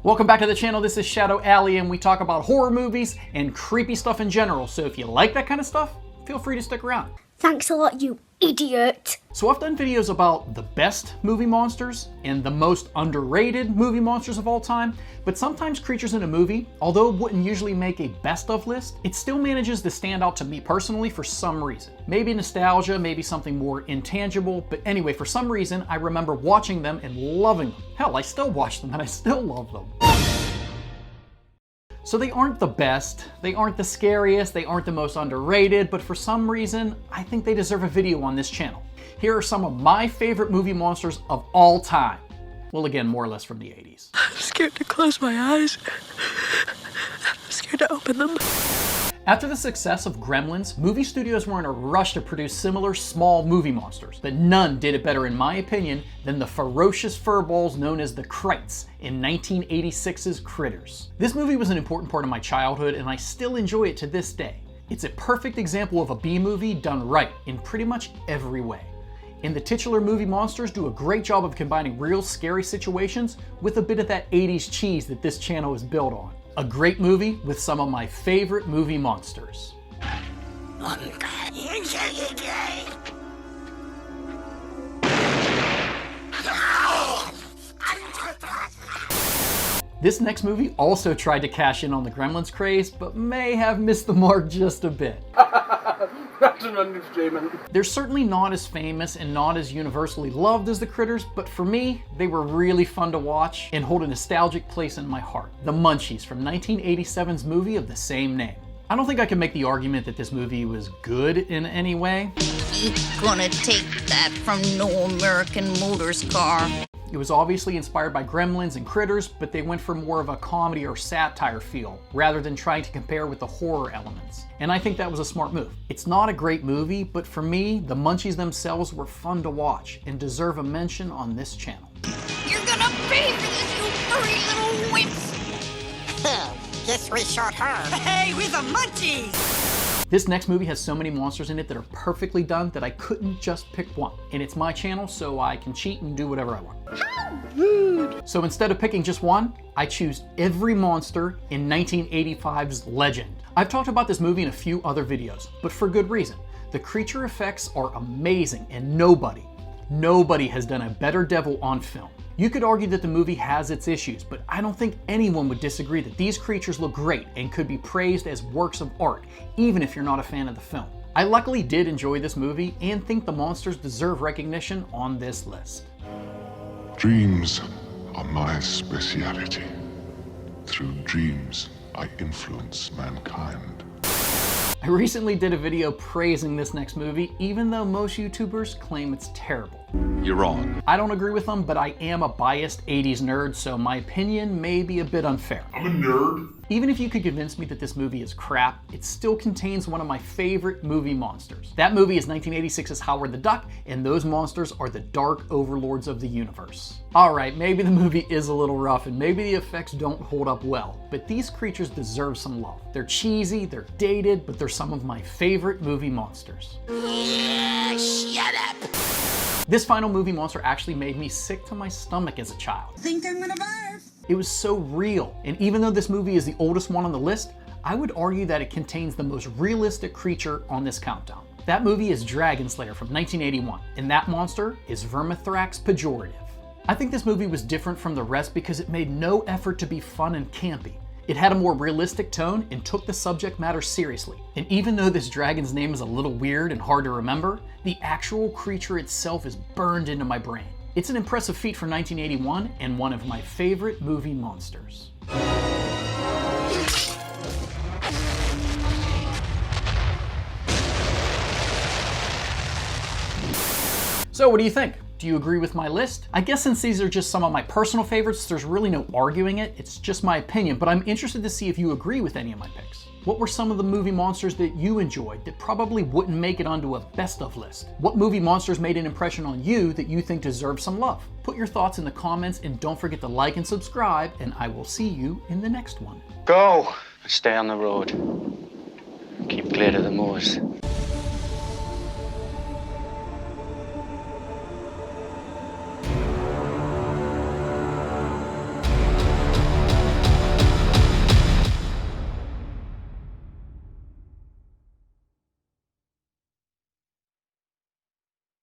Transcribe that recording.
Welcome back to the channel. This is Shadow Alley, and we talk about horror movies and creepy stuff in general. So if you like that kind of stuff, feel free to stick around. Thanks a lot, you idiot. So I've done videos about the best movie monsters and the most underrated movie monsters of all time, but sometimes creatures in a movie, although it wouldn't usually make a best of list, it still manages to stand out to me personally for some reason. Maybe nostalgia, maybe something more intangible, but anyway, for some reason, I remember watching them and loving them. Hell, I still watch them and I still love them. So they aren't the best, they aren't the scariest, they aren't the most underrated, but for some reason, I think they deserve a video on this channel. Here are some of my favorite movie monsters of all time. Well, again, more or less from the 80s. I'm scared to close my eyes. I'm scared to open them. After the success of Gremlins, movie studios were in a rush to produce similar small movie monsters, but none did it better, in my opinion, than the ferocious furballs known as the Krites in 1986's Critters. This movie was an important part of my childhood, and I still enjoy it to this day. It's a perfect example of a B-movie done right in pretty much every way. And the titular movie monsters do a great job of combining real scary situations with a bit of that 80s cheese that this channel is built on. A great movie with some of my favorite movie monsters. This next movie also tried to cash in on the Gremlins craze, but may have missed the mark just a bit. That's an understatement. They're certainly not as famous and not as universally loved as the Critters, but for me, they were really fun to watch and hold a nostalgic place in my heart. The Munchies from 1987's movie of the same name. I don't think I can make the argument that this movie was good in any way. You gonna take that from no American Motors car? It was obviously inspired by Gremlins and Critters, but they went for more of a comedy or satire feel, rather than trying to compare with the horror elements. And I think that was a smart move. It's not a great movie, but for me, the Munchies themselves were fun to watch and deserve a mention on this channel. You're gonna pay for this, you furry little wimps! Guess we shot her. Hey, we're the Munchies! This next movie has so many monsters in it that are perfectly done that I couldn't just pick one. And it's my channel, so I can cheat and do whatever I want. How rude! So instead of picking just one, I choose every monster in 1985's Legend. I've talked about this movie in a few other videos, but for good reason. The creature effects are amazing, and nobody has done a better devil on film. You could argue that the movie has its issues, but I don't think anyone would disagree that these creatures look great and could be praised as works of art, even if you're not a fan of the film. I luckily did enjoy this movie and think the monsters deserve recognition on this list. Dreams are my speciality. Through dreams, I influence mankind. I recently did a video praising this next movie, even though most YouTubers claim it's terrible. You're wrong. I don't agree with them, but I am a biased 80s nerd, so my opinion may be a bit unfair. I'm a nerd. Even if you could convince me that this movie is crap, it still contains one of my favorite movie monsters. That movie is 1986's Howard the Duck, and those monsters are the dark overlords of the universe. Alright, maybe the movie is a little rough and maybe the effects don't hold up well, but these creatures deserve some love. They're cheesy, they're dated, but they're some of my favorite movie monsters. Shut up! This final movie monster actually made me sick to my stomach as a child. Think I'm gonna barf? It was so real, and even though this movie is the oldest one on the list, I would argue that it contains the most realistic creature on this countdown. That movie is Dragon Slayer from 1981, and that monster is Vermithrax Pejorative. I think this movie was different from the rest because it made no effort to be fun and campy. It had a more realistic tone and took the subject matter seriously. And even though this dragon's name is a little weird and hard to remember, the actual creature itself is burned into my brain. It's an impressive feat for 1981 and one of my favorite movie monsters. So what do you think? Do you agree with my list? I guess since these are just some of my personal favorites, there's really no arguing it. It's just my opinion, but I'm interested to see if you agree with any of my picks. What were some of the movie monsters that you enjoyed that probably wouldn't make it onto a best of list? What movie monsters made an impression on you that you think deserve some love? Put your thoughts in the comments and don't forget to like and subscribe, and I will see you in the next one. Go. Stay on the road. Keep clear of the moors.